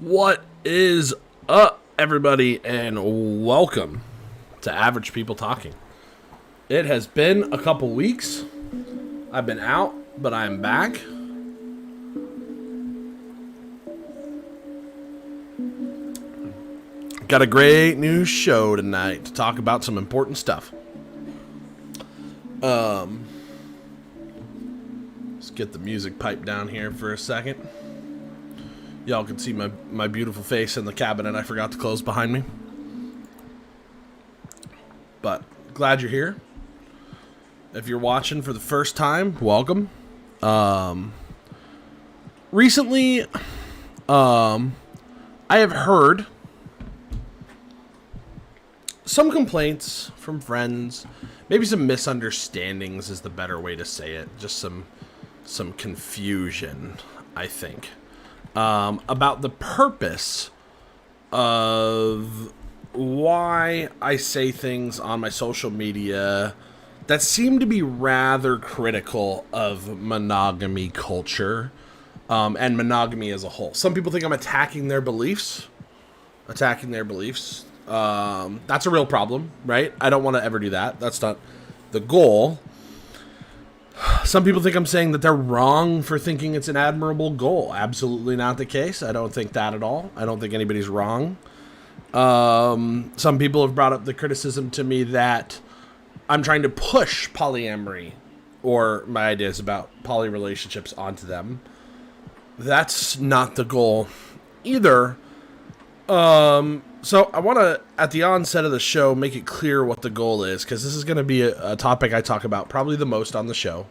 What is up, everybody, and welcome to Average People Talking. It has been a couple weeks. I've been out, but I'm back. Got a great new show tonight to talk about some important stuff. Let's get the music pipe down here for a second. Y'all can see my beautiful face in the cabinet I forgot to close behind me. But glad you're here. If you're watching for the first time, welcome. Recently, I have heard some complaints from friends, maybe some misunderstandings is the better way to say it. Just some confusion, I think. About the purpose of why I say things on my social media that seem to be rather critical of monogamy culture, and monogamy as a whole. Some people think I'm attacking their beliefs. That's a real problem, right? I don't want to ever do that. That's not the goal. Some people think I'm saying that they're wrong for thinking it's an admirable goal. Absolutely not the case. I don't think that at all. I don't think anybody's wrong. Some people have brought up the criticism to me that I'm trying to push polyamory or my ideas about poly relationships onto them. That's not the goal either. So I want to, at the onset of the show, make it clear what the goal is, because this is going to be a topic I talk about probably the most on the show.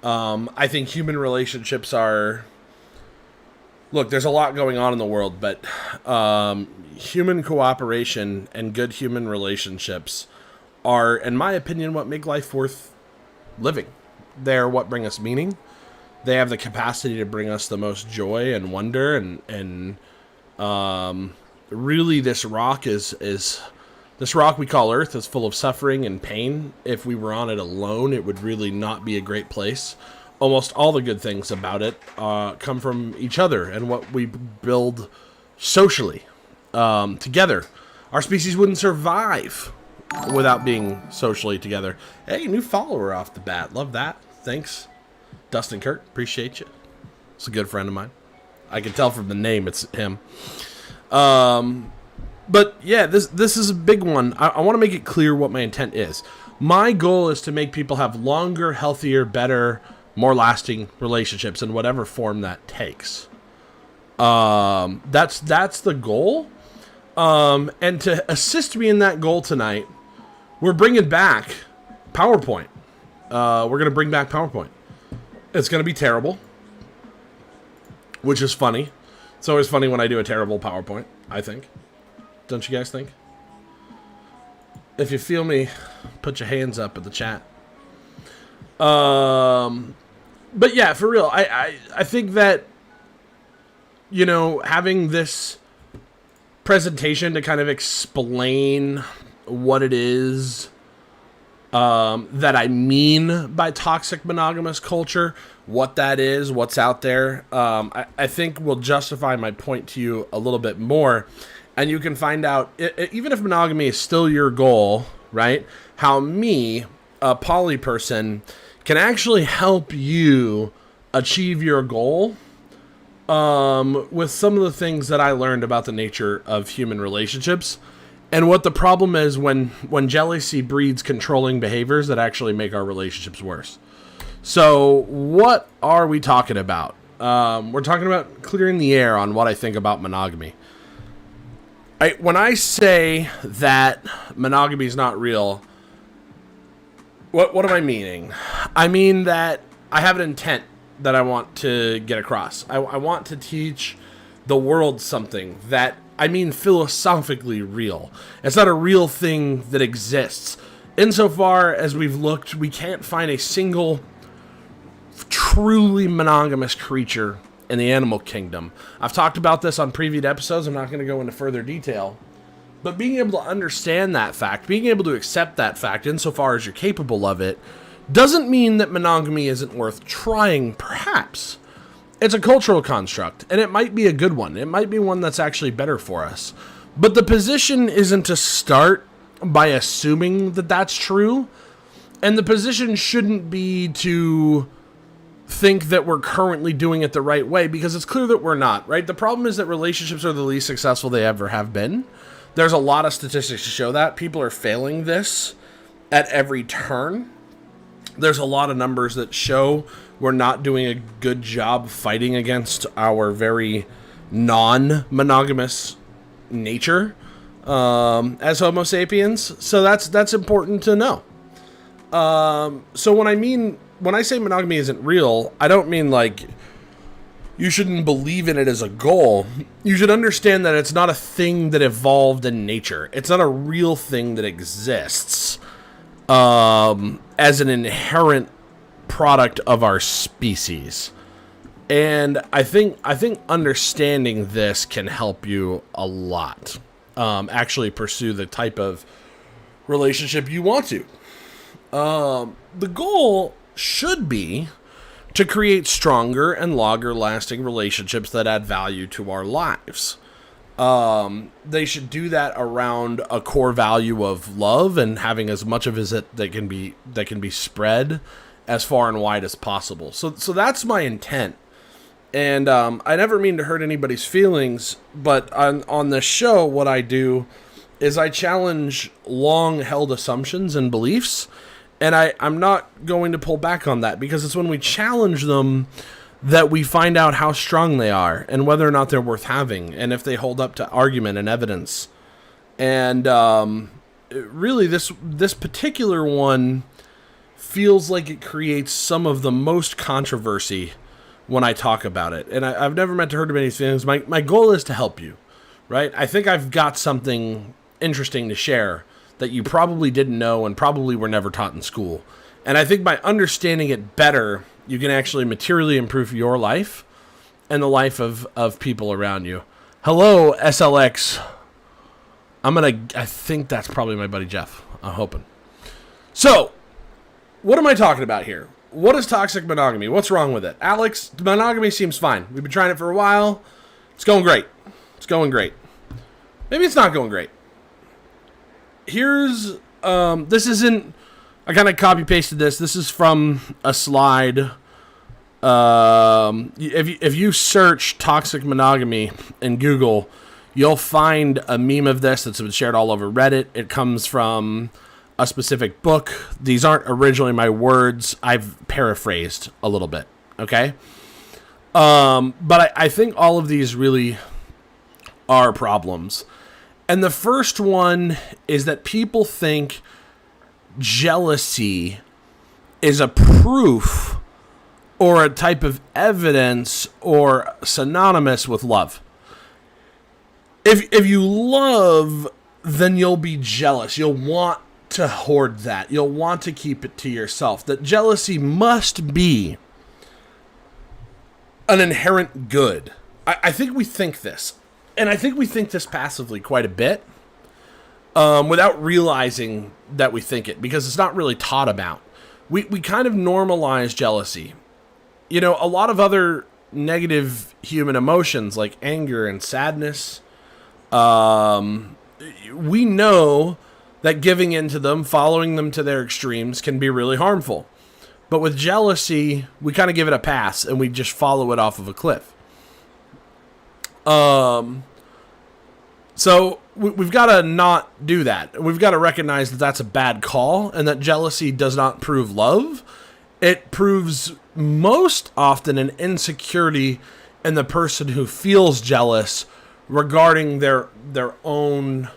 I think human relationships are... Look, there's a lot going on in the world, but human cooperation and good human relationships are, in my opinion, what make life worth living. They're what bring us meaning. They have the capacity to bring us the most joy and wonder, and really, this rock this rock we call Earth is full of suffering and pain. If we were on it alone, it would really not be a great place. Almost all the good things about it come from each other and what we build socially together. Our species wouldn't survive without being socially together. Hey, new follower off the bat. Love that. Thanks, Dustin Kurt. Appreciate you. It's a good friend of mine. I can tell from the name it's him. But yeah, this is a big one. I want to make it clear what my intent is. My goal is to make people have longer, healthier, better, more lasting relationships in whatever form that takes. That's the goal. And to assist me in that goal tonight, we're bringing back PowerPoint. We're going to bring back PowerPoint. It's going to be terrible, which is funny. It's always funny when I do a terrible PowerPoint, I think. Don't you guys think? If you feel me, put your hands up in the chat. But yeah, for real, I think that, you know, having this presentation to kind of explain what it is that I mean by toxic monogamous culture, what that is, what's out there, I think will justify my point to you a little bit more. And you can find out, even if monogamy is still your goal, right, how me, a poly person, can actually help you achieve your goal with some of the things that I learned about the nature of human relationships. And what the problem is when jealousy breeds controlling behaviors that actually make our relationships worse. So what are we talking about? We're talking about clearing the air on what I think about monogamy. When I say that monogamy is not real, what am I meaning? I mean that I have an intent that I want to get across. I want to teach the world something that I mean philosophically real. It's not a real thing that exists. Insofar as we've looked, we can't find a single truly monogamous creature in the animal kingdom. I've talked about this on previous episodes. I'm not going to go into further detail. But being able to understand that fact, being able to accept that fact insofar as you're capable of it, doesn't mean that monogamy isn't worth trying, perhaps. It's a cultural construct, and it might be a good one. It might be one that's actually better for us. But the position isn't to start by assuming that that's true, and the position shouldn't be to think that we're currently doing it the right way, because it's clear that we're not, right? The problem is that relationships are the least successful they ever have been. There's a lot of statistics to show that. People are failing this at every turn. There's a lot of numbers that show we're not doing a good job fighting against our very non-monogamous nature as Homo sapiens. So that's important to know. So when I say monogamy isn't real, I don't mean like you shouldn't believe in it as a goal. You should understand that it's not a thing that evolved in nature. It's not a real thing that exists as an inherent product of our species. And I think understanding this can help you a lot. Actually pursue the type of relationship you want to. The goal should be to create stronger and longer lasting relationships that add value to our lives. They should do that around a core value of love and having as much of it that can be spread as far and wide as possible. So that's my intent. And I never mean to hurt anybody's feelings, but on this show, what I do is I challenge long-held assumptions and beliefs, and I'm not going to pull back on that, because it's when we challenge them that we find out how strong they are and whether or not they're worth having, and if they hold up to argument and evidence. And really, this particular one feels like it creates some of the most controversy when I talk about it. And I've never meant to hurt anybody's feelings. My goal is to help you, right? I think I've got something interesting to share that you probably didn't know and probably were never taught in school. And I think by understanding it better, you can actually materially improve your life and the life of people around you. Hello, SLX. I think that's probably my buddy Jeff. I'm hoping. So, what am I talking about here? What is toxic monogamy? What's wrong with it? Alex, monogamy seems fine. We've been trying it for a while. It's going great. It's going great. Maybe it's not going great. Here's, this isn't, I kind of copy pasted this. This is from a slide. If you search toxic monogamy in Google, you'll find a meme of this that's been shared all over Reddit. It comes from a specific book. These aren't originally my words. I've paraphrased a little bit. Okay. But I think all of these really are problems. And the first one is that people think jealousy is a proof or a type of evidence or synonymous with love. If you love, then you'll be jealous. You'll want to hoard that. You'll want to keep it to yourself. That jealousy must be an inherent good. I think we think this. And I think we think this passively quite a bit without realizing that we think it, because it's not really taught about. We kind of normalize jealousy. You know, a lot of other negative human emotions like anger and sadness, we know that giving into them, following them to their extremes can be really harmful. But with jealousy, we kind of give it a pass and we just follow it off of a cliff. So we've got to not do that. We've got to recognize that that's a bad call and that jealousy does not prove love. It proves most often an insecurity in the person who feels jealous regarding their own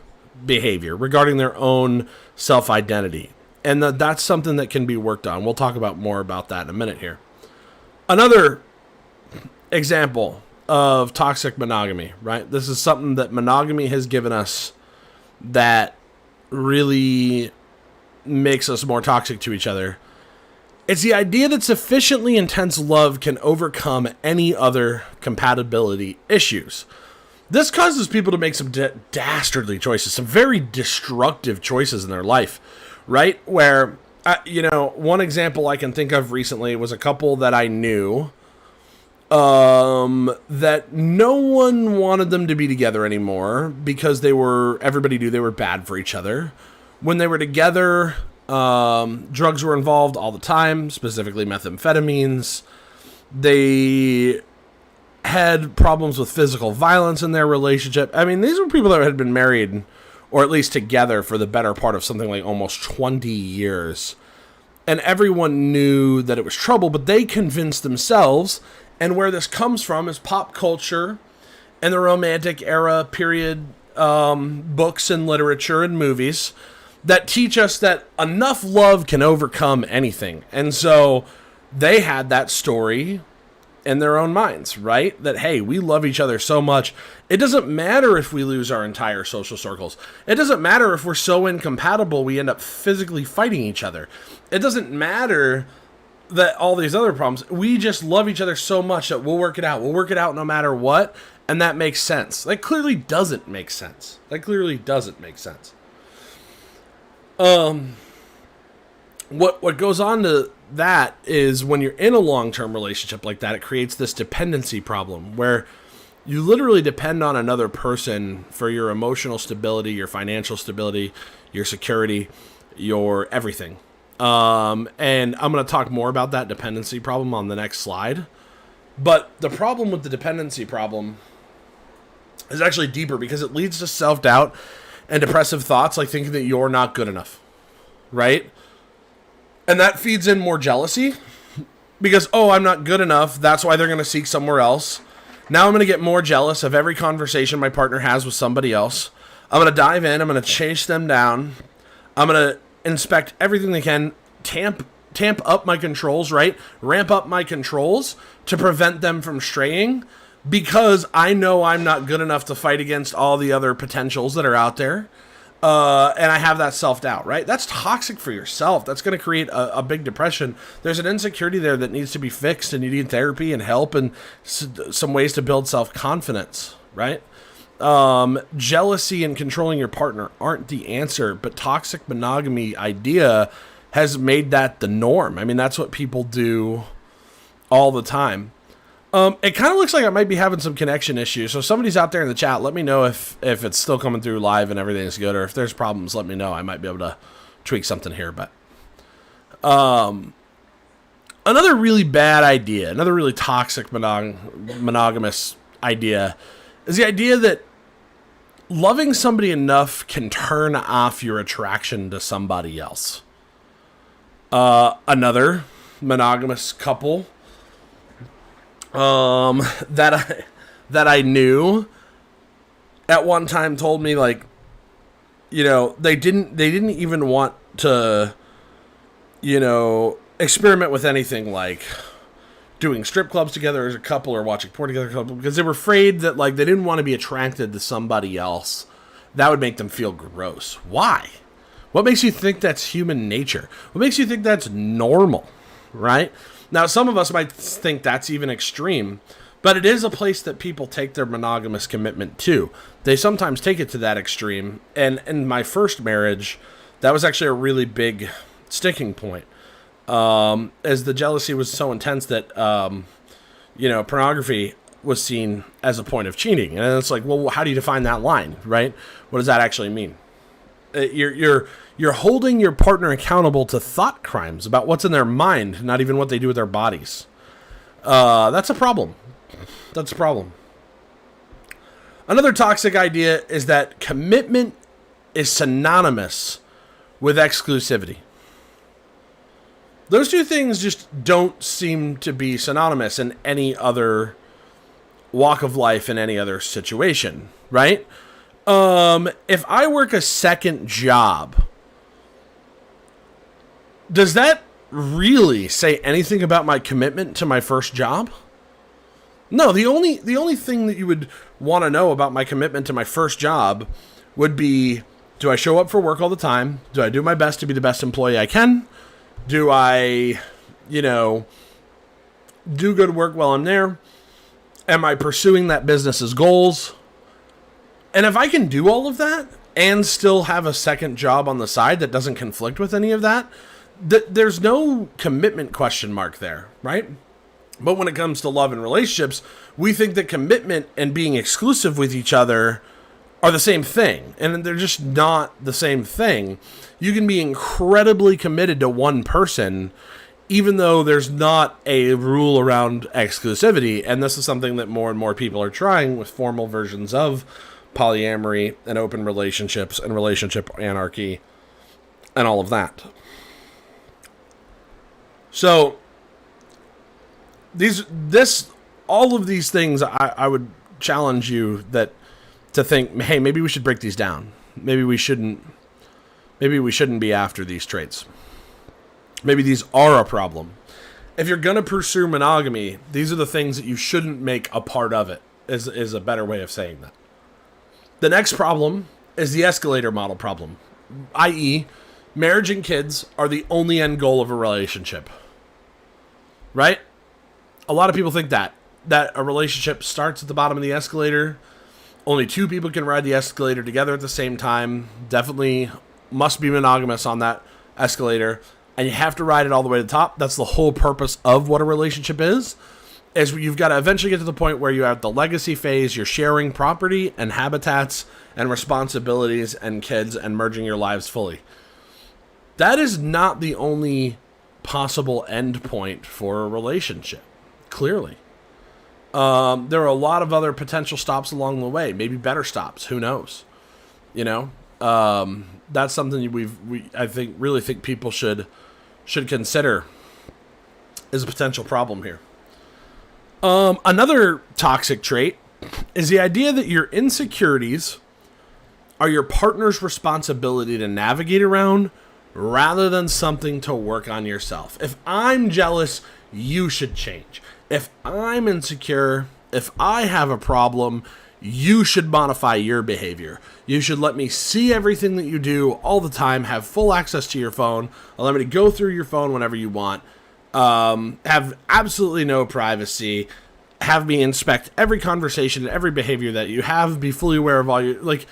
behavior, regarding their own self-identity. And that's something that can be worked on. We'll talk about more about that in a minute here. Another example of toxic monogamy, right? This is something that monogamy has given us that really makes us more toxic to each other. It's the idea that sufficiently intense love can overcome any other compatibility issues. This causes people to make some dastardly choices, some very destructive choices in their life, right? Where, one example I can think of recently was a couple that I knew that no one wanted them to be together anymore because everybody knew they were bad for each other. When they were together, drugs were involved all the time, specifically methamphetamines. They had problems with physical violence in their relationship. I mean, these were people that had been married, or at least together, for the better part of something like almost 20 years. And everyone knew that it was trouble, but they convinced themselves. And where this comes from is pop culture and the Romantic era period books and literature and movies that teach us that enough love can overcome anything. And so they had that story in their own minds, right? That, hey, we love each other so much. It doesn't matter if we lose our entire social circles. It doesn't matter if we're so incompatible we end up physically fighting each other. It doesn't matter that all these other problems. We just love each other so much that we'll work it out. We'll work it out no matter what. And that makes sense. That clearly doesn't make sense. What goes on to that is when you're in a long-term relationship like that, it creates this dependency problem where you literally depend on another person for your emotional stability, your financial stability, your security, your everything. And I'm going to talk more about that dependency problem on the next slide. But the problem with the dependency problem is actually deeper because it leads to self-doubt and depressive thoughts like thinking that you're not good enough, right? And that feeds in more jealousy because, oh, I'm not good enough. That's why they're going to seek somewhere else. Now I'm going to get more jealous of every conversation my partner has with somebody else. I'm going to dive in. I'm going to chase them down. I'm going to inspect everything they can, tamp up my controls, right? Ramp up my controls to prevent them from straying because I know I'm not good enough to fight against all the other potentials that are out there. And I have that self-doubt, right? That's toxic for yourself. That's going to create a big depression. There's an insecurity there that needs to be fixed, and you need therapy and help and some ways to build self-confidence, right? Jealousy and controlling your partner aren't the answer, but toxic monogamy idea has made that the norm. I mean, that's what people do all the time. It kind of looks like I might be having some connection issues. So somebody's out there in the chat, let me know if it's still coming through live and everything's good, or if there's problems, let me know. I might be able to tweak something here. But another really bad idea, another really toxic monogamous idea is the idea that loving somebody enough can turn off your attraction to somebody else. Another monogamous couple that I knew at one time told me, like, you know, they didn't even want to, you know, experiment with anything like doing strip clubs together as a couple or watching porn together as a couple because they were afraid that, like, they didn't want to be attracted to somebody else. That would make them feel gross. Why? What makes you think that's human nature? What makes you think that's normal, right? Now, some of us might think that's even extreme, but it is a place that people take their monogamous commitment to. They sometimes take it to that extreme, and in my first marriage, that was actually a really big sticking point, as the jealousy was so intense that, you know, pornography was seen as a point of cheating. And it's like, well, how do you define that line, right? What does that actually mean? You're holding your partner accountable to thought crimes about what's in their mind, not even what they do with their bodies. That's a problem. That's a problem. Another toxic idea is that commitment is synonymous with exclusivity. Those two things just don't seem to be synonymous in any other walk of life, in any other situation, right? If I work a second job, does that really say anything about my commitment to my first job? No, the only thing that you would want to know about my commitment to my first job would be, do I show up for work all the time? Do I do my best to be the best employee I can? Do I, you know, do good work while I'm there? Am I pursuing that business's goals? And if I can do all of that and still have a second job on the side that doesn't conflict with any of that, there's no commitment question mark there, right? But when it comes to love and relationships, we think that commitment and being exclusive with each other are the same thing. And they're just not the same thing. You can be incredibly committed to one person, even though there's not a rule around exclusivity. And this is something that more and more people are trying with formal versions of polyamory and open relationships and relationship anarchy and all of that. So all of these things, I would challenge you to think, hey, maybe we should break these down. Maybe we shouldn't be after these traits. Maybe these are a problem. If you're going to pursue monogamy, these are the things that you shouldn't make a part of it, is a better way of saying that. The next problem is the escalator model problem, i.e., marriage and kids are the only end goal of a relationship. Right? A lot of people think that a relationship starts at the bottom of the escalator. Only two people can ride the escalator together at the same time. Definitely must be monogamous on that escalator. And you have to ride it all the way to the top. That's the whole purpose of what a relationship is you've got to eventually get to the point where you have the legacy phase, you're sharing property and habitats and responsibilities and kids and merging your lives fully. That is not the only possible end point for a relationship, clearly. There are a lot of other potential stops along the way, maybe better stops, who knows? You know, that's something I really think people should consider is a potential problem here. Another toxic trait is the idea that your insecurities are your partner's responsibility to navigate around rather than something to work on yourself. If I'm jealous, you should change. If I'm insecure, if I have a problem, you should modify your behavior. You should let me see everything that you do all the time, have full access to your phone, allow me to go through your phone whenever you want, have absolutely no privacy, have me inspect every conversation and every behavior that you have, be fully aware of all your, like,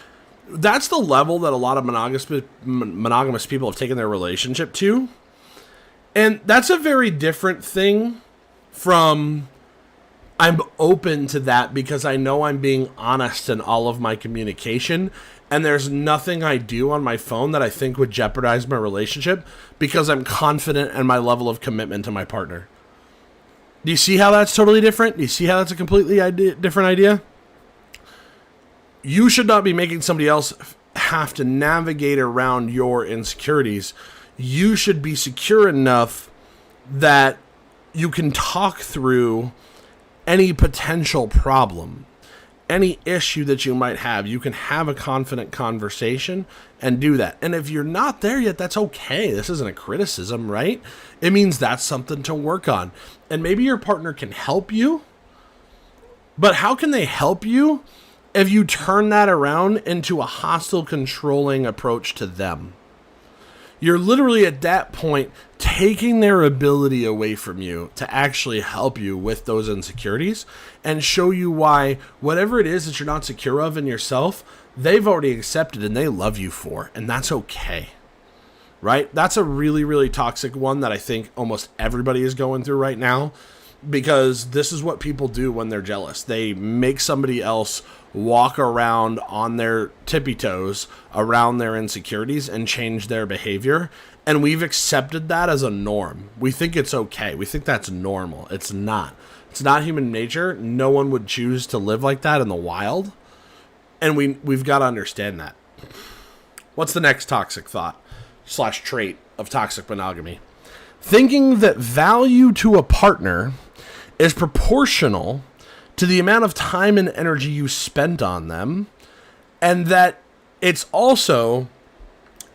that's the level that a lot of monogamous people have taken their relationship to. And that's a very different thing from I'm open to that because I know I'm being honest in all of my communication, and there's nothing I do on my phone that I think would jeopardize my relationship because I'm confident in my level of commitment to my partner. Do you see how that's totally different? Do you see how that's a completely different idea? You should not be making somebody else have to navigate around your insecurities. You should be secure enough that you can talk through any potential problem, any issue that you might have. You can have a confident conversation and do that. And if you're not there yet, that's okay. This isn't a criticism, right? It means that's something to work on. And maybe your partner can help you, but how can they help you if you turn that around into a hostile, controlling approach to them? You're literally at that point taking their ability away from you to actually help you with those insecurities and show you why whatever it is that you're not secure of in yourself, they've already accepted and they love you for, and that's okay. Right? That's a really, really toxic one that I think almost everybody is going through right now, because this is what people do when they're jealous. They make somebody else walk around on their tippy toes around their insecurities and change their behavior. And we've accepted that as a norm. We think it's okay. We think that's normal. It's not. It's not human nature. No one would choose to live like that in the wild. And we've got to understand that. What's the next toxic thought / trait of toxic monogamy? Thinking that value to a partner is proportional to the amount of time and energy you spent on them, and that it's also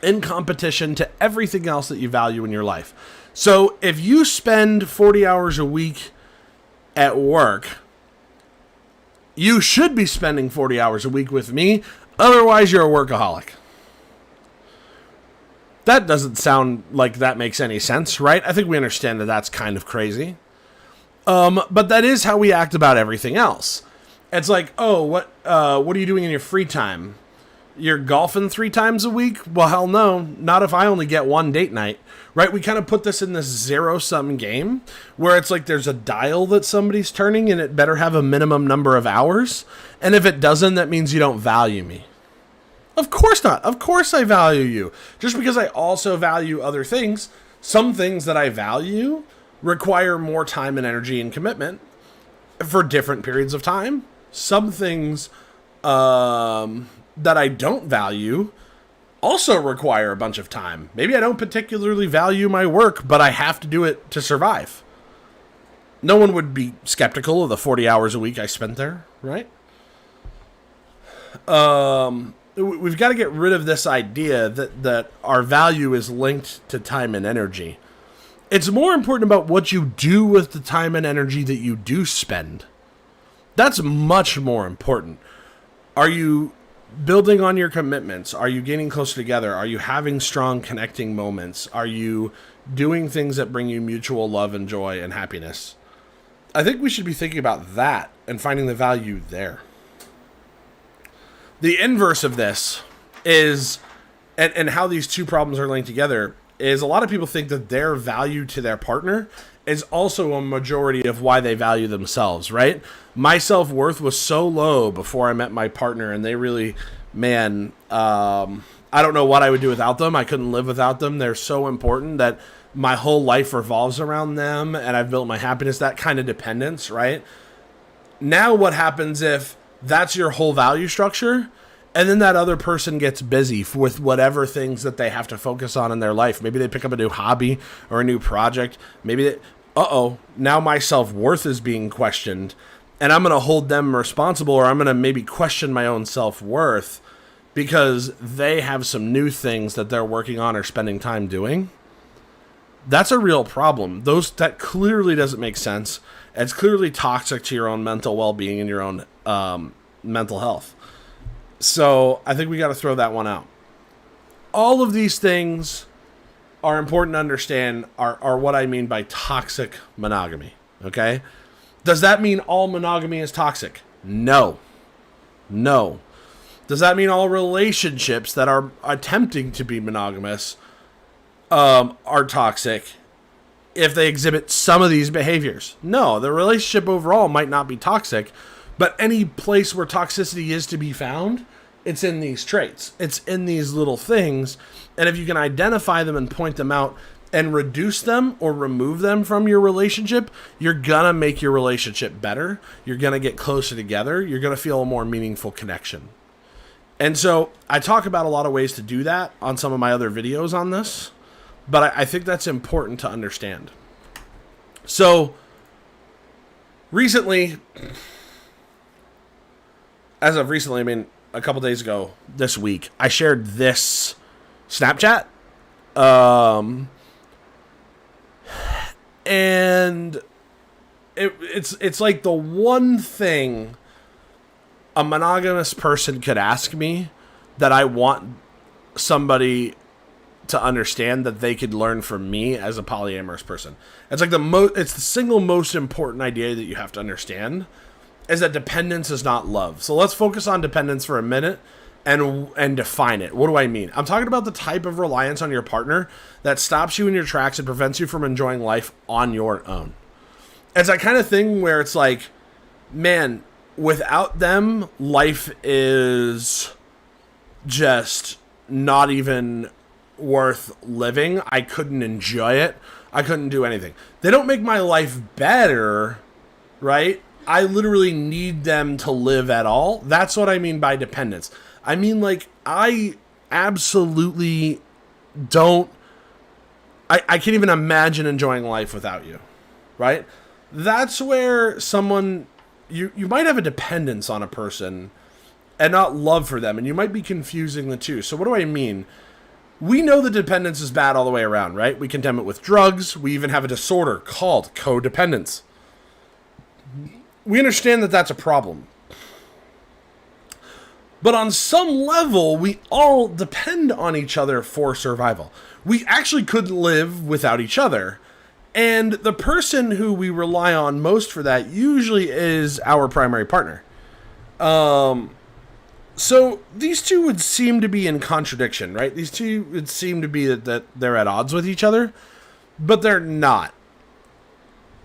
in competition to everything else that you value in your life. So if you spend 40 hours a week at work, you should be spending 40 hours a week with me, otherwise you're a workaholic. That doesn't sound like that makes any sense, right? I think we understand that that's kind of crazy. But that is how we act about everything else. It's like, oh, what are you doing in your free time? You're golfing 3 times a week? Well, hell no. Not if I only get one date night, right? We kind of put this in this zero-sum game where it's like there's a dial that somebody's turning and it better have a minimum number of hours. And if it doesn't, that means you don't value me. Of course not. Of course I value you. Just because I also value other things, some things that I value require more time and energy and commitment for different periods of time. Some things that I don't value also require a bunch of time. Maybe I don't particularly value my work, but I have to do it to survive. No one would be skeptical of the 40 hours a week I spent there, right? We've got to get rid of this idea that our value is linked to time and energy. It's more important about what you do with the time and energy that you do spend. That's much more important. Are you building on your commitments? Are you getting closer together? Are you having strong connecting moments? Are you doing things that bring you mutual love and joy and happiness? I think we should be thinking about that and finding the value there. The inverse of this is, and how these two problems are linked together, is a lot of people think that their value to their partner is also a majority of why they value themselves, right? My self-worth was so low before I met my partner, and they really, I don't know what I would do without them. I couldn't live without them. They're so important that my whole life revolves around them, and I've built my happiness, that kind of dependence, right? Now what happens if that's your whole value structure, and then that other person gets busy with whatever things that they have to focus on in their life? Maybe they pick up a new hobby or a new project. Maybe they, now my self-worth is being questioned, and I'm going to hold them responsible, or I'm going to maybe question my own self-worth because they have some new things that they're working on or spending time doing. That's a real problem. That clearly doesn't make sense. It's clearly toxic to your own mental well-being and your own mental health. So I think we got to throw that one out. All of these things are important to understand are what I mean by toxic monogamy. Okay? Does that mean all monogamy is toxic? No. Does that mean all relationships that are attempting to be monogamous are toxic if they exhibit some of these behaviors? No, the relationship overall might not be toxic, but any place where toxicity is to be found, it's in these traits. It's in these little things. And if you can identify them and point them out and reduce them or remove them from your relationship, you're going to make your relationship better. You're going to get closer together. You're going to feel a more meaningful connection. And so I talk about a lot of ways to do that on some of my other videos on this, but I think that's important to understand. So recently, as of recently, I mean, a couple days ago, this week, I shared this Snapchat. And it's like the one thing a monogamous person could ask me that I want somebody to understand that they could learn from me as a polyamorous person. It's like it's the single most important idea that you have to understand, is that dependence is not love. So let's focus on dependence for a minute and define it. What do I mean? I'm talking about the type of reliance on your partner that stops you in your tracks and prevents you from enjoying life on your own. It's that kind of thing where it's like, man, without them, life is just not even worth living. I couldn't enjoy it. I couldn't do anything. They don't make my life better, right? I literally need them to live at all. That's what I mean by dependence. I mean, like, I absolutely don't... I can't even imagine enjoying life without you, right? That's where someone... You might have a dependence on a person and not love for them, and you might be confusing the two. So what do I mean? We know that dependence is bad all the way around, right? We condemn it with drugs. We even have a disorder called codependence. We understand that that's a problem. But on some level, we all depend on each other for survival. We actually couldn't live without each other. And the person who we rely on most for that usually is our primary partner. So these two would seem to be in contradiction, right? These two would seem to be that they're at odds with each other, but they're not.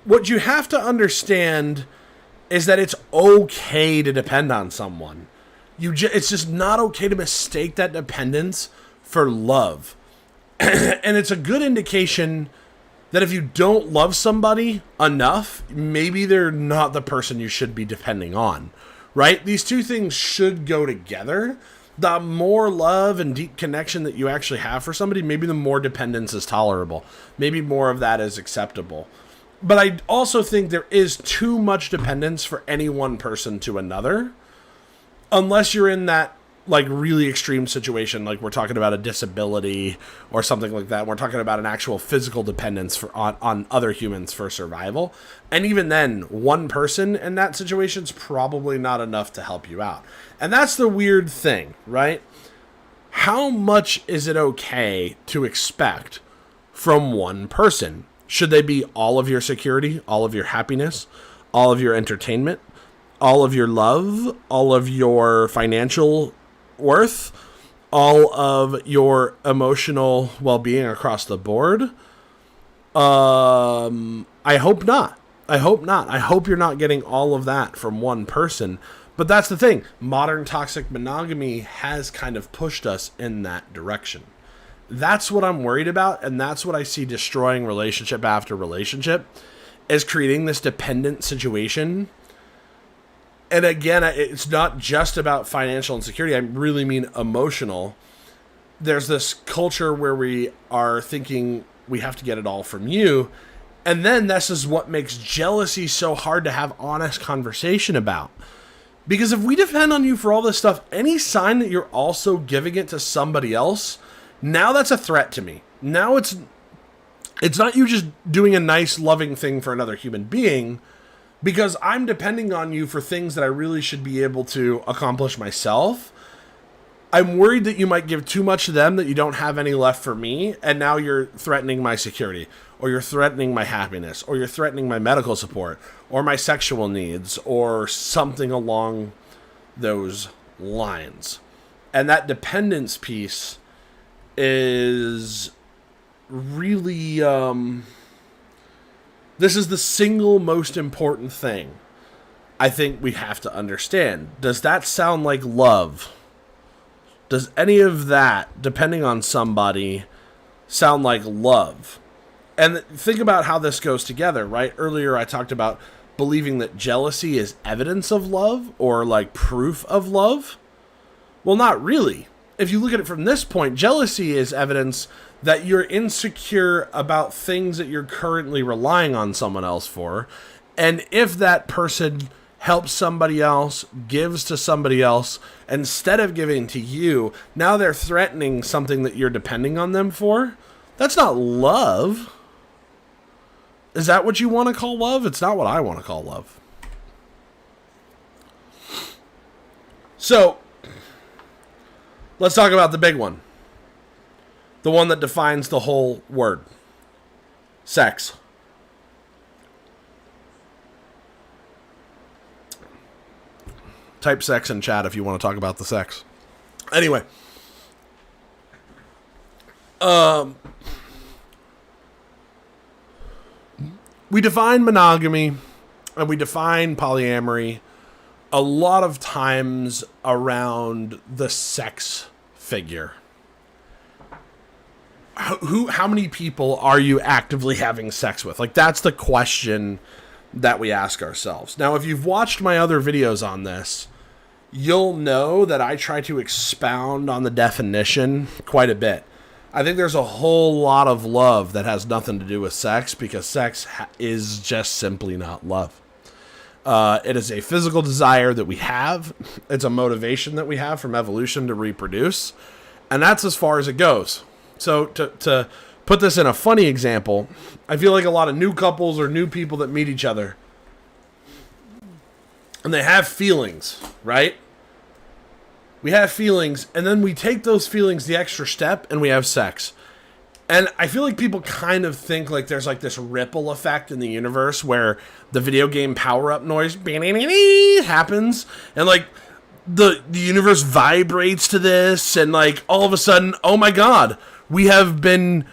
What you have to understand is that it's okay to depend on someone. It's just not okay to mistake that dependence for love. And it's a good indication that if you don't love somebody enough, maybe they're not the person you should be depending on, right? These two things should go together. The more love and deep connection that you actually have for somebody, maybe the more dependence is tolerable. Maybe more of that is acceptable. But I also think there is too much dependence for any one person to another, unless you're in that like really extreme situation, like we're talking about a disability or something like that. We're talking about an actual physical dependence on other humans for survival. And even then, one person in that situation is probably not enough to help you out. And that's the weird thing, right? How much is it okay to expect from one person? Should they be all of your security, all of your happiness, all of your entertainment, all of your love, all of your financial worth, all of your emotional well-being across the board? I hope not. I hope not. I hope you're not getting all of that from one person. But that's the thing. Modern toxic monogamy has kind of pushed us in that direction. That's what I'm worried about, and that's what I see destroying relationship after relationship, is creating this dependent situation. And again, it's not just about financial insecurity. I really mean emotional. There's this culture where we are thinking we have to get it all from you. And then this is what makes jealousy so hard to have honest conversation about. Because if we depend on you for all this stuff, any sign that you're also giving it to somebody else, now that's a threat to me. Now it's not you just doing a nice, loving thing for another human being, because I'm depending on you for things that I really should be able to accomplish myself. I'm worried that you might give too much to them, that you don't have any left for me, and now you're threatening my security, or you're threatening my happiness, or you're threatening my medical support, or my sexual needs, or something along those lines. And that dependence piece is really, this is the single most important thing I think we have to understand. Does that sound like love? Does any of that, depending on somebody, sound like love? And think about how this goes together, right? Earlier I talked about believing that jealousy is evidence of love, or like proof of love. Well, not really. If you look at it from this point, jealousy is evidence that you're insecure about things that you're currently relying on someone else for. And if that person helps somebody else, gives to somebody else, instead of giving to you, now they're threatening something that you're depending on them for. That's not love. Is that what you want to call love? It's not what I want to call love. So, let's talk about the big one. The one that defines the whole word. Sex. Type sex in chat if you want to talk about the sex. Anyway. We define monogamy and we define polyamory a lot of times around the sex figure. How many people are you actively having sex with? Like, that's the question that we ask ourselves. Now, if you've watched my other videos on this, you'll know that I try to expound on the definition quite a bit. I think there's a whole lot of love that has nothing to do with sex, because sex is just simply not love. It is a physical desire that we have. It's a motivation that we have from evolution to reproduce. And that's as far as it goes. So to put this in a funny example, I feel like a lot of new couples or new people that meet each other, and they have feelings, right? We have feelings, and then we take those feelings the extra step, and we have sex. And I feel like people kind of think like there's like this ripple effect in the universe where the video game power-up noise happens, and like the universe vibrates to this, and like all of a sudden, oh my God, we have been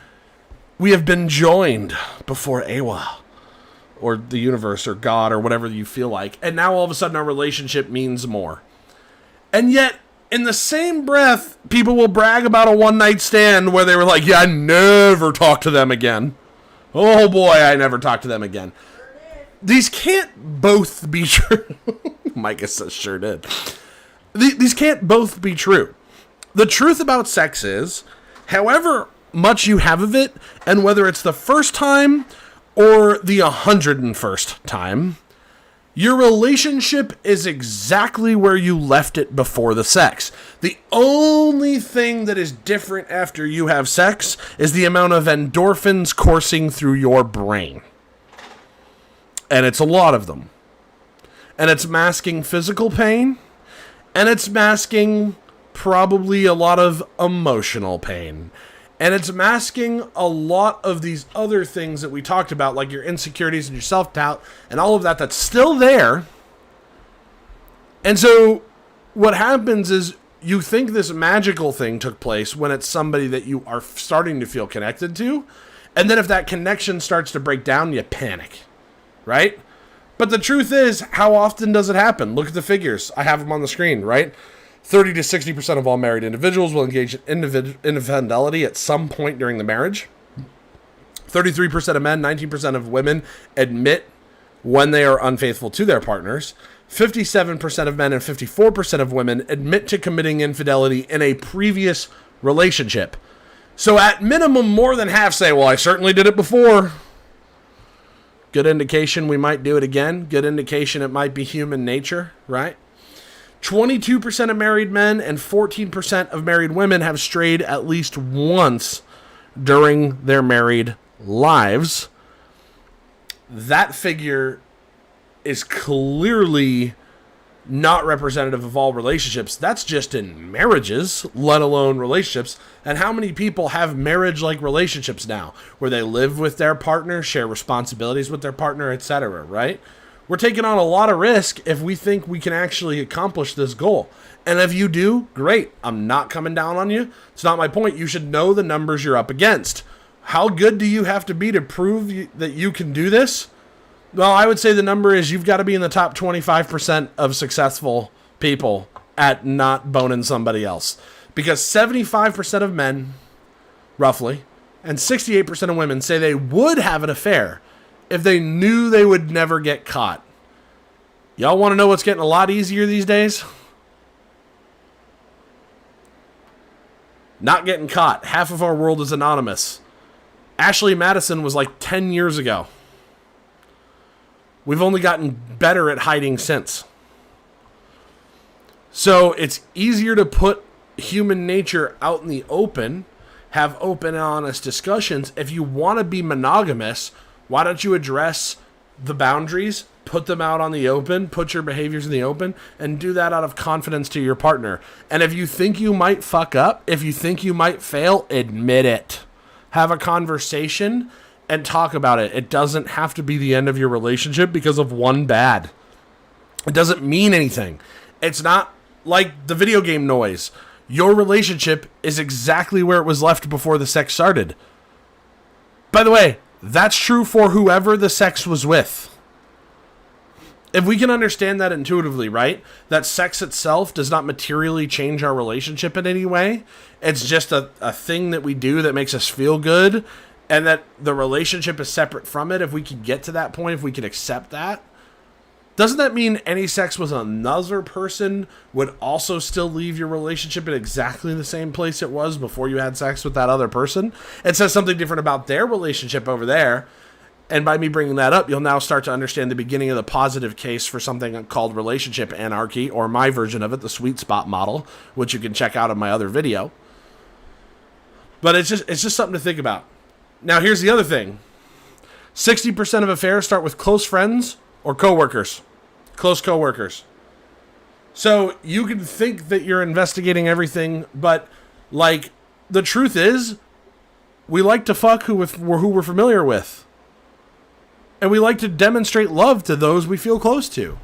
joined before Awa, or the universe, or God, or whatever you feel like, and now all of a sudden our relationship means more. And yet, in the same breath, people will brag about a one-night stand where they were like, yeah, I never talked to them again. Oh boy, I never talked to them again. These can't both be true. Micah says, sure did. These can't both be true. The truth about sex is, however much you have of it, and whether it's the first time or the 101st time, your relationship is exactly where you left it before the sex. The only thing that is different after you have sex is the amount of endorphins coursing through your brain. And it's a lot of them. And it's masking physical pain, and it's masking probably a lot of emotional pain. And it's masking a lot of these other things that we talked about, like your insecurities and your self-doubt and all of that that's still there. And so what happens is you think this magical thing took place when it's somebody that you are starting to feel connected to. And then if that connection starts to break down, you panic, right? But the truth is, how often does it happen? Look at the figures. I have them on the screen, right? 30 to 60% of all married individuals will engage in infidelity at some point during the marriage. 33% of men, 19% of women admit when they are unfaithful to their partners. 57% of men and 54% of women admit to committing infidelity in a previous relationship. So at minimum, more than half say, well, I certainly did it before. Good indication we might do it again. Good indication it might be human nature, right? 22% of married men and 14% of married women have strayed at least once during their married lives. That figure is clearly not representative of all relationships. That's just in marriages, let alone relationships. And how many people have marriage-like relationships now, where they live with their partner, share responsibilities with their partner, etc., right? We're taking on a lot of risk if we think we can actually accomplish this goal. And if you do, great. I'm not coming down on you. It's not my point. You should know the numbers you're up against. How good do you have to be to prove that you can do this? Well, I would say the number is you've got to be in the top 25% of successful people at not boning somebody else. Because 75% of men, roughly, and 68% of women say they would have an affair if they knew they would never get caught. Y'all want to know what's getting a lot easier these days? Not getting caught. Half of our world is anonymous. Ashley Madison was like 10 years ago. We've only gotten better at hiding since. So it's easier to put human nature out in the open, have open, honest discussions. If you want to be monogamous, why don't you address the boundaries, put them out on the open, put your behaviors in the open, and do that out of confidence to your partner. And if you think you might fuck up, if you think you might fail, admit it. Have a conversation and talk about it. It doesn't have to be the end of your relationship because of one bad. It doesn't mean anything. It's not like the video game noise. Your relationship is exactly where it was left before the sex started. By the way, that's true for whoever the sex was with. If we can understand that intuitively, right? That sex itself does not materially change our relationship in any way. It's just a thing that we do that makes us feel good, and that the relationship is separate from it. If we can get to that point, if we can accept that, doesn't that mean any sex with another person would also still leave your relationship in exactly the same place it was before you had sex with that other person? It says something different about their relationship over there. And by me bringing that up, you'll now start to understand the beginning of the positive case for something called relationship anarchy, or my version of it, the sweet spot model, which you can check out in my other video. But it's just something to think about. Now, here's the other thing. 60% of affairs start with close friends or coworkers. Close coworkers. So you can think that you're investigating everything, but like the truth is, we like to fuck who we're familiar with. And we like to demonstrate love to those we feel close to.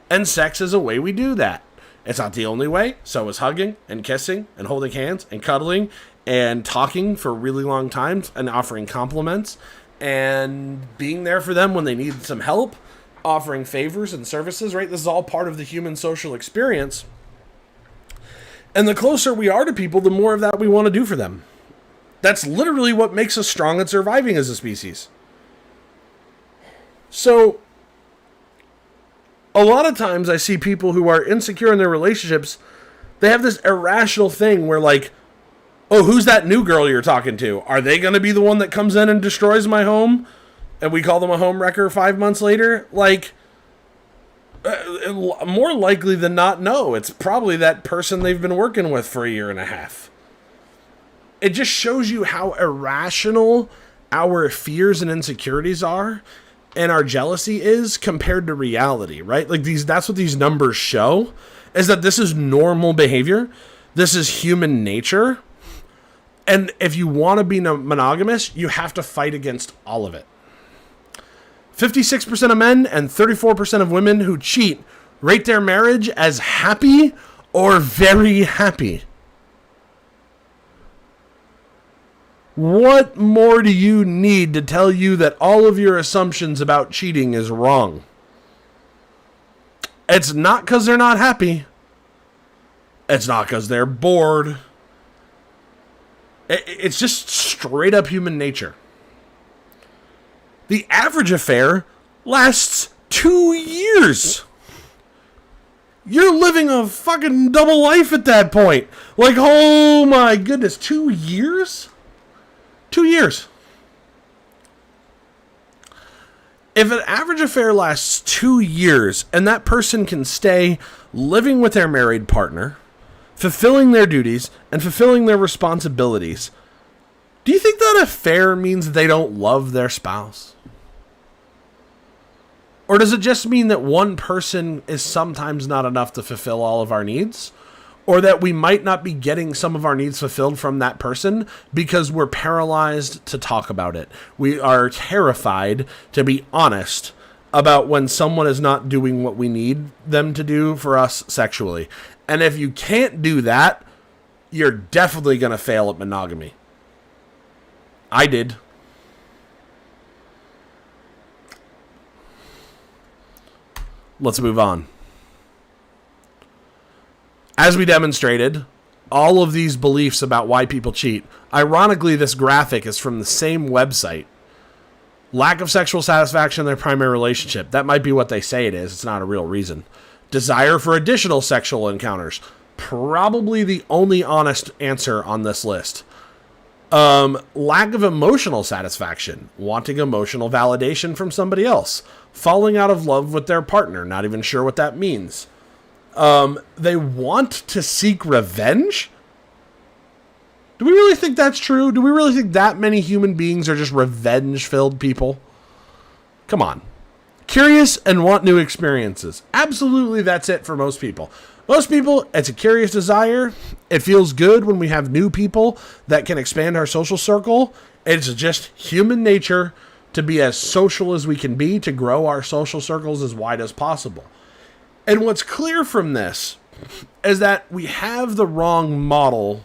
And sex is a way we do that. It's not the only way. So is hugging and kissing and holding hands and cuddling and talking for really long times and offering compliments and being there for them when they need some help, offering favors and services, right? This is all part of the human social experience. And the closer we are to people, the more of that we want to do for them. That's literally what makes us strong at surviving as a species. So, a lot of times I see people who are insecure in their relationships, they have this irrational thing where like, oh, who's that new girl you're talking to? Are they going to be the one that comes in and destroys my home? And we call them a home wrecker 5 months later? Like, more likely than not, no. It's probably that person they've been working with for a year and a half. It just shows you how irrational our fears and insecurities are and our jealousy is compared to reality, right? Like that's what these numbers show, is that this is normal behavior. This is human nature. And if you want to be monogamous, you have to fight against all of it. 56% of men and 34% of women who cheat rate their marriage as happy or very happy. What more do you need to tell you that all of your assumptions about cheating is wrong? It's not because they're not happy. It's not because they're bored. It's just straight up human nature. The average affair lasts 2 years. You're living a fucking double life at that point. Like, oh my goodness, 2 years? 2 years. If an average affair lasts 2 years and that person can stay living with their married partner, fulfilling their duties and fulfilling their responsibilities, do you think that affair means they don't love their spouse? Or does it just mean that one person is sometimes not enough to fulfill all of our needs? Or that we might not be getting some of our needs fulfilled from that person because we're paralyzed to talk about it. We are terrified to be honest about when someone is not doing what we need them to do for us sexually. And if you can't do that, you're definitely going to fail at monogamy. I did. Let's move on. As we demonstrated, all of these beliefs about why people cheat, ironically, this graphic is from the same website. Lack of sexual satisfaction in their primary relationship. That might be what they say it is. It's not a real reason. Desire for additional sexual encounters. Probably the only honest answer on this list. Lack of emotional satisfaction. Wanting emotional validation from somebody else. Falling out of love with their partner. Not even sure what that means. They want to seek revenge? Do we really think that's true? Do we really think that many human beings are just revenge-filled people? Come on. Curious and want new experiences. Absolutely, that's it for most people. Most people, it's a curious desire. It feels good when we have new people that can expand our social circle. It's just human nature to be as social as we can be, to grow our social circles as wide as possible. And what's clear from this is that we have the wrong model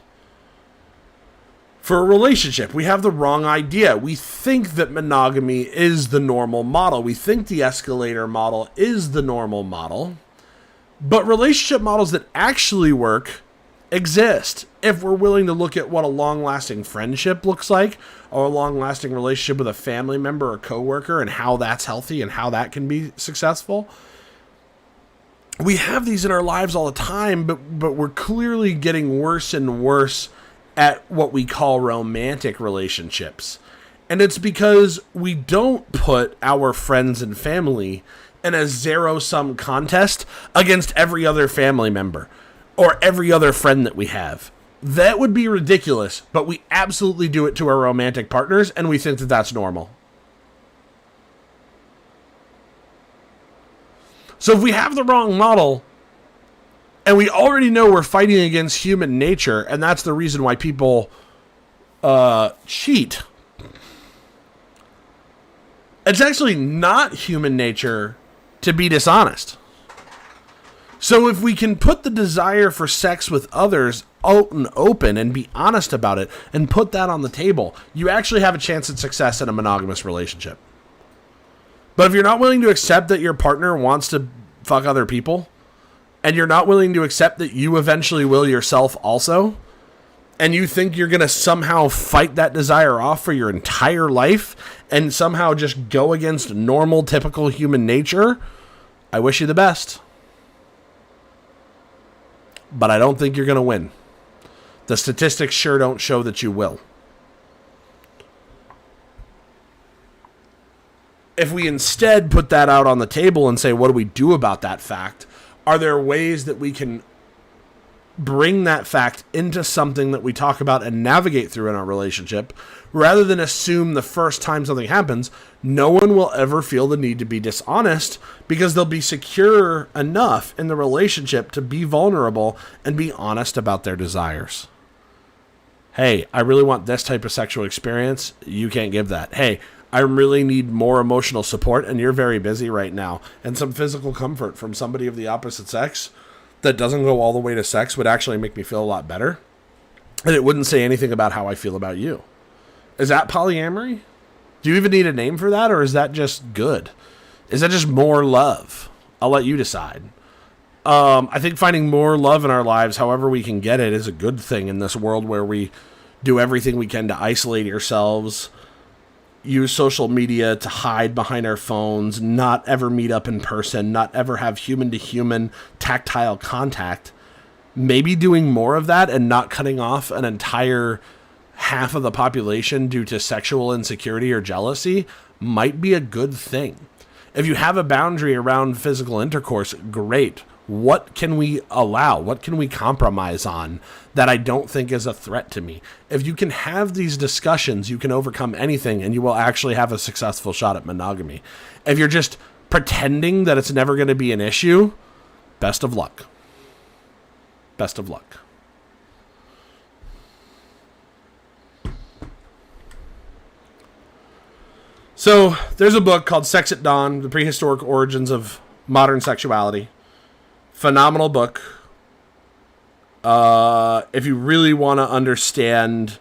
for a relationship. We have the wrong idea. We think that monogamy is the normal model. We think the escalator model is the normal model. But relationship models that actually work exist if we're willing to look at what a long-lasting friendship looks like, or a long-lasting relationship with a family member or coworker, and how that's healthy and how that can be successful. We have these in our lives all the time, but we're clearly getting worse and worse at what we call romantic relationships. And it's because we don't put our friends and family in a zero-sum contest against every other family member or every other friend that we have. That would be ridiculous, but we absolutely do it to our romantic partners, and we think that that's normal. So if we have the wrong model, and we already know we're fighting against human nature, and that's the reason why people cheat, it's actually not human nature to be dishonest. So if we can put the desire for sex with others out and open and be honest about it and put that on the table, you actually have a chance at success in a monogamous relationship. But if you're not willing to accept that your partner wants to fuck other people, and you're not willing to accept that you eventually will yourself also, and you think you're going to somehow fight that desire off for your entire life and somehow just go against normal, typical human nature, I wish you the best. But I don't think you're going to win. The statistics sure don't show that you will. If we instead put that out on the table and say, what do we do about that fact? Are there ways that we can bring that fact into something that we talk about and navigate through in our relationship, rather than assume the first time something happens, no one will ever feel the need to be dishonest because they'll be secure enough in the relationship to be vulnerable and be honest about their desires. Hey, I really want this type of sexual experience. You can't give that. Hey, I really need more emotional support and you're very busy right now. And some physical comfort from somebody of the opposite sex that doesn't go all the way to sex would actually make me feel a lot better. And it wouldn't say anything about how I feel about you. Is that polyamory? Do you even need a name for that, or is that just good? Is that just more love? I'll let you decide. I think finding more love in our lives, however we can get it, is a good thing in this world where we do everything we can to isolate ourselves, use social media to hide behind our phones, not ever meet up in person, not ever have human-to-human tactile contact. Maybe doing more of that and not cutting off an entire half of the population due to sexual insecurity or jealousy might be a good thing. If you have a boundary around physical intercourse, great. What can we allow? What can we compromise on that I don't think is a threat to me? If you can have these discussions, you can overcome anything and you will actually have a successful shot at monogamy. If you're just pretending that it's never going to be an issue, best of luck. Best of luck. So there's a book called Sex at Dawn, The Prehistoric Origins of Modern Sexuality. Phenomenal book. If you really want to understand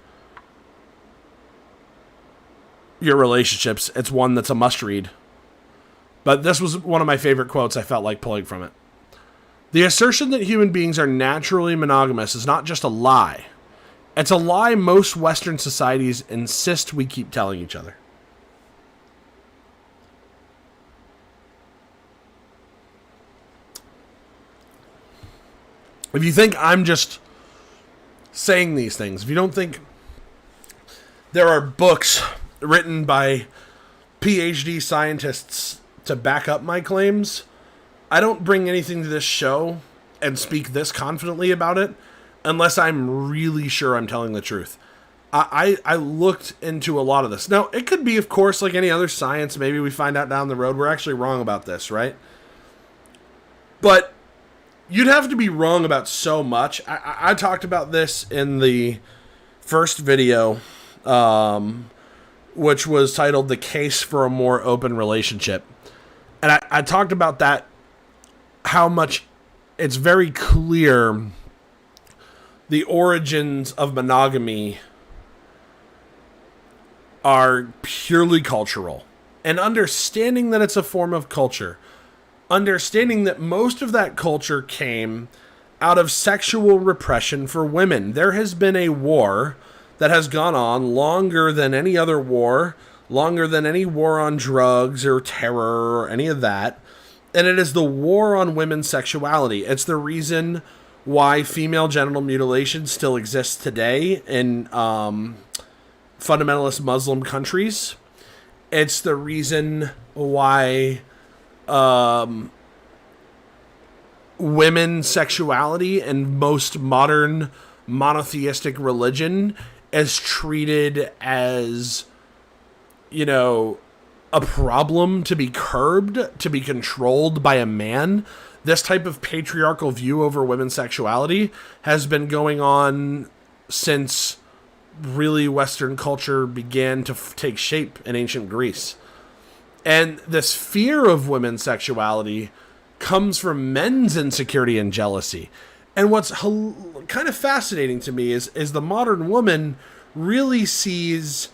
your relationships, it's one that's a must read. But this was one of my favorite quotes I felt like pulling from it. The assertion that human beings are naturally monogamous is not just a lie. It's a lie most Western societies insist we keep telling each other. If you think I'm just saying these things, if you don't think there are books written by PhD scientists to back up my claims, I don't bring anything to this show and speak this confidently about it unless I'm really sure I'm telling the truth. I looked into a lot of this. Now, it could be, of course, like any other science, maybe we find out down the road we're actually wrong about this, right? But you'd have to be wrong about so much. I talked about this in the first video, which was titled The Case for a More Open Relationship. And I talked about that, how much it's very clear the origins of monogamy are purely cultural. And understanding that it's a form of culture, understanding that most of that culture came out of sexual repression for women. There has been a war that has gone on longer than any other war, longer than any war on drugs or terror or any of that. And it is the war on women's sexuality. It's the reason why female genital mutilation still exists today in fundamentalist Muslim countries. It's the reason why women's sexuality and most modern monotheistic religion is treated as, you know, a problem to be curbed, to be controlled by a man. This type of patriarchal view over women's sexuality has been going on since really Western culture began to take shape in ancient Greece. And this fear of women's sexuality comes from men's insecurity and jealousy. And what's kind of fascinating to me is the modern woman really sees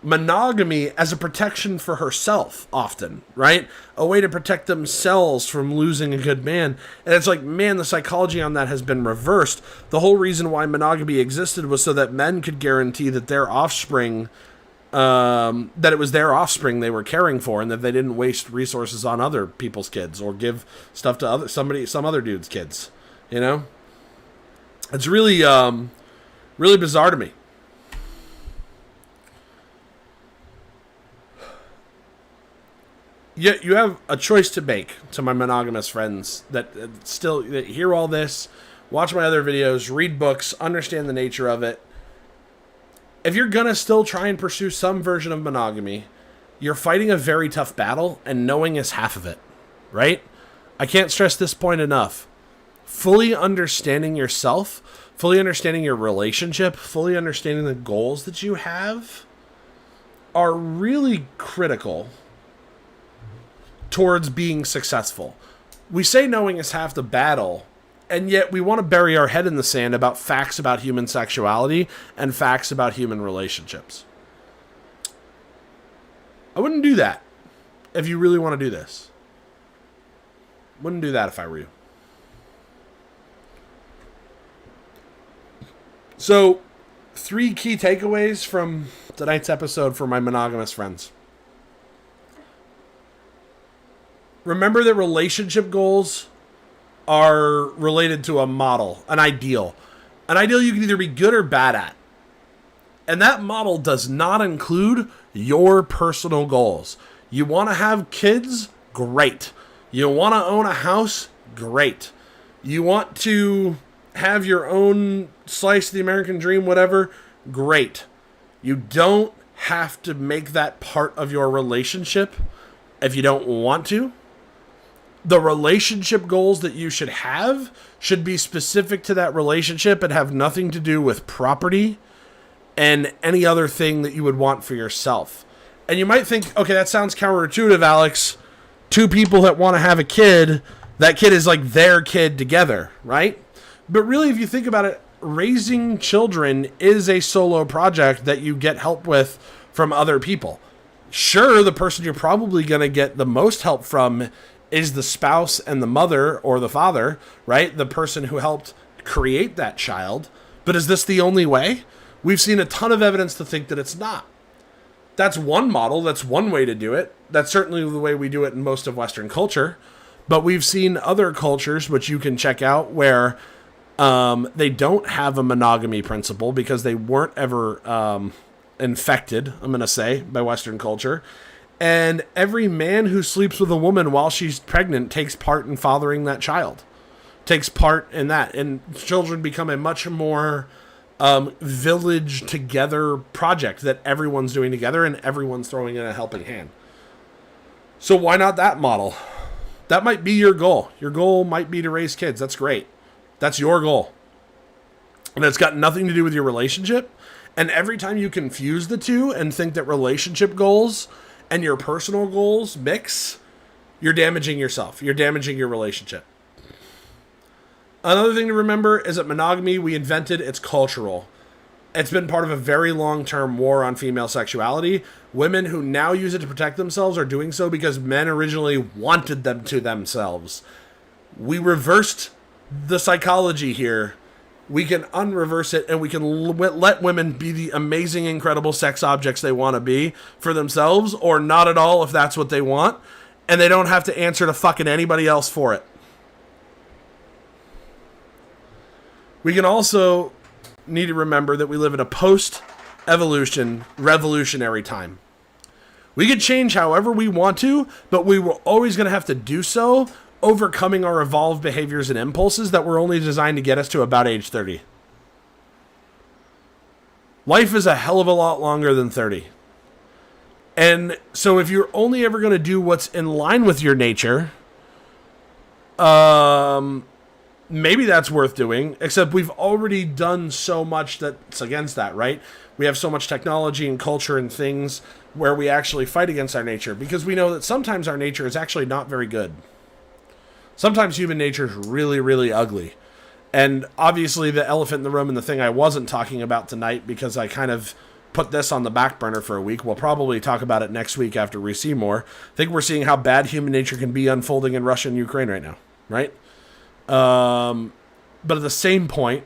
monogamy as a protection for herself often, right? A way to protect themselves from losing a good man. And it's like, man, the psychology on that has been reversed. The whole reason why monogamy existed was so that men could guarantee that their offspring, that it was their offspring they were caring for, and that they didn't waste resources on other people's kids or give stuff to some other dude's kids, you know? It's really, really bizarre to me. Yet you have a choice to make, to my monogamous friends that hear all this, watch my other videos, read books, understand the nature of it. If you're going to still try and pursue some version of monogamy, you're fighting a very tough battle, and knowing is half of it, right? I can't stress this point enough. Fully understanding yourself, fully understanding your relationship, fully understanding the goals that you have are really critical towards being successful. We say knowing is half the battle, and yet we want to bury our head in the sand about facts about human sexuality and facts about human relationships. I wouldn't do that if you really want to do this. Wouldn't do that if I were you. So, 3 key takeaways from tonight's episode for my monogamous friends. Remember that relationship goals are related to a model, an ideal. An ideal you can either be good or bad at. And that model does not include your personal goals. You want to have kids? Great. You want to own a house? Great. You want to have your own slice of the American dream, whatever? Great. You don't have to make that part of your relationship if you don't want to. The relationship goals that you should have should be specific to that relationship and have nothing to do with property and any other thing that you would want for yourself. And you might think, okay, that sounds counterintuitive, Alex. 2 people that want to have a kid, that kid is like their kid together, right? But really, if you think about it, raising children is a solo project that you get help with from other people. Sure, the person you're probably going to get the most help from is the spouse and the mother or the father, right? The person who helped create that child. But is this the only way? We've seen a ton of evidence to think that it's not. That's one model. That's one way to do it. That's certainly the way we do it in most of Western culture. But we've seen other cultures, which you can check out, where they don't have a monogamy principle because they weren't ever infected, I'm going to say, by Western culture. And every man who sleeps with a woman while she's pregnant takes part in fathering that child. Takes part in that. And children become a much more village together project that everyone's doing together and everyone's throwing in a helping hand. So why not that model? That might be your goal. Your goal might be to raise kids. That's great. That's your goal. And it's got nothing to do with your relationship. And every time you confuse the two and think that relationship goals and your personal goals mix, you're damaging yourself. You're damaging your relationship. Another thing to remember is that monogamy, we invented, it's cultural. It's been part of a very long-term war on female sexuality. Women who now use it to protect themselves are doing so because men originally wanted them to themselves. We reversed the psychology here. We can unreverse it, and we can let women be the amazing, incredible sex objects they want to be for themselves, or not at all if that's what they want, and they don't have to answer to fucking anybody else for it. We can also need to remember that we live in a post-evolution, revolutionary time. We can change however we want to, but we were always going to have to do so overcoming our evolved behaviors and impulses that were only designed to get us to about age 30. Life is a hell of a lot longer than 30. And so if you're only ever going to do what's in line with your nature, maybe that's worth doing, except we've already done so much that's against that, right? We have so much technology and culture and things where we actually fight against our nature because we know that sometimes our nature is actually not very good. Sometimes human nature is really, really ugly. And obviously the elephant in the room and the thing I wasn't talking about tonight, because I kind of put this on the back burner for a week. We'll probably talk about it next week after we see more. I think we're seeing how bad human nature can be unfolding in Russia and Ukraine right now, right? But at the same point,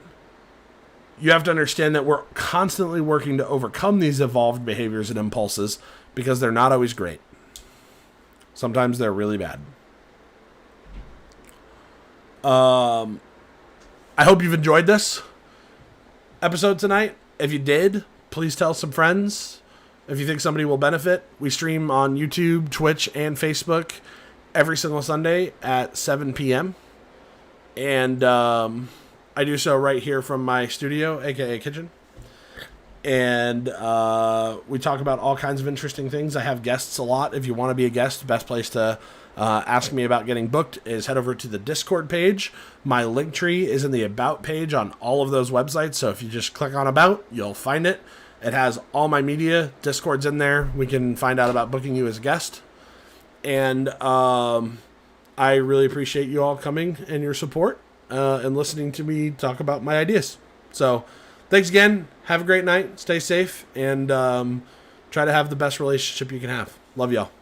you have to understand that we're constantly working to overcome these evolved behaviors and impulses because they're not always great. Sometimes they're really bad. I hope you've enjoyed this episode tonight. If you did, please tell some friends. If you think somebody will benefit, we stream on YouTube, Twitch, and Facebook every single Sunday at 7 p.m. And I do so right here from my studio, aka kitchen. And we talk about all kinds of interesting things. I have guests a lot. If you want to be a guest, the best place to ask me about getting booked is head over to the Discord page. My link tree is in the About page on all of those websites. So if you just click on About, you'll find it. It has all my media. Discord's in there. We can find out about booking you as a guest. And I really appreciate you all coming and your support and listening to me talk about my ideas. So thanks again. Have a great night. Stay safe. And try to have the best relationship you can have. Love y'all.